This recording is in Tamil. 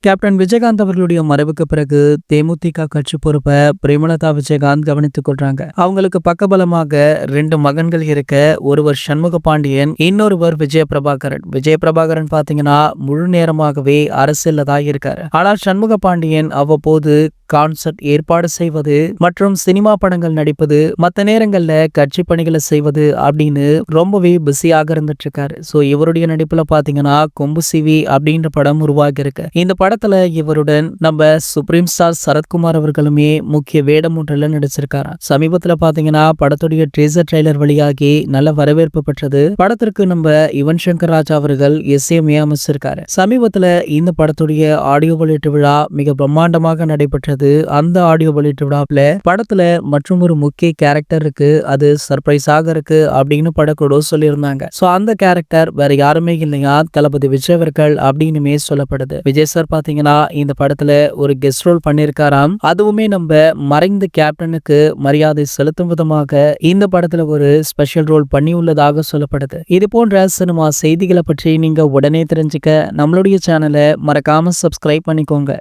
கேப்டன் விஜயகாந்த் அவர்களுடைய மறைவுக்கு பிறகு தேமுதிக கட்சி பொறுப்பை பிரேமலதா விஜயகாந்த் கவனித்துக் கொள்றாங்க. அவங்களுக்கு பக்கபலமாக 2 மகன்கள் இருக்க, ஒருவர் சண்முக பாண்டியன், இன்னொருவர் விஜயபிரபாகரன். விஜயபிரபாகரன் பாத்தீங்கன்னா முழு நேரமாகவே அரசியல்ல தான் இருக்காரு. ஆனால் சண்முக பாண்டியன் அவ்வப்போது கான்சர்ட் ஏற்பாடு செய்வது மற்றும் சினிமா படங்கள் நடிப்பது, மற்ற நேரங்கள்ல கட்சி பணிகளை செய்வது அப்படின்னு ரொம்பவே பிஸியாக இருந்துட்டு இருக்காரு. சோ இவருடைய நடிப்புல பாத்தீங்கன்னா கொம்பு சிவி அப்படின்ற படம் உருவாகி இருக்கு. இந்த படத்துல இவருடன் நம்ம சுப்ரீம் ஸ்டார் சரத்குமார் அவர்களுமே முக்கிய வேடம் ஒன்றில் நடிச்சிருக்காரு. சமீபத்துல பாத்தீங்கன்னா படத்துடைய ட்ரீசர் ட்ரெய்லர் வெளியாகி நல்ல வரவேற்பு பெற்றது. படத்திற்கு நம்ம யுவன் சங்கர் ராஜா அவர்கள் இசையமைய அமைச்சிருக்காரு. சமீபத்துல இந்த படத்துடைய ஆடியோ வெளியீட்டு விழா மிக பிரம்மாண்டமாக நடைபெற்றது. அந்த ஆடியோ வெளியீட்டு விழாவில் படத்துல மற்றும் ஒரு முக்கிய கேரக்டர் இருக்கு, அது சர்ப்ரைஸாக இருக்கு அப்படின்னு படக்குழு சொல்லியிருந்தாங்க. சோ அந்த கேரக்டர் வேற யாருமே இல்லையா, தளபதி விஜய் அவர்கள் அப்படின்னுமே சொல்லப்படுது. விஜய் சார் பாத்தீங்கன்னா இந்த படத்துல ஒரு கெஸ்ட் ரோல் பண்ணிருக்காராம். அதுவுமே நம்ம மறைந்த கேப்டனுக்கு மரியாதை செலுத்தும் விதமாக இந்த படத்துல ஒரு ஸ்பெஷல் ரோல் பண்ணி உள்ளதாக சொல்லப்படுது. இது போன்ற சினிமா செய்திகளை பற்றி நீங்க உடனே தெரிஞ்சுக்க நம்மளுடைய சேனலை மறக்காம சப்ஸ்கிரைப் பண்ணிக்கோங்க.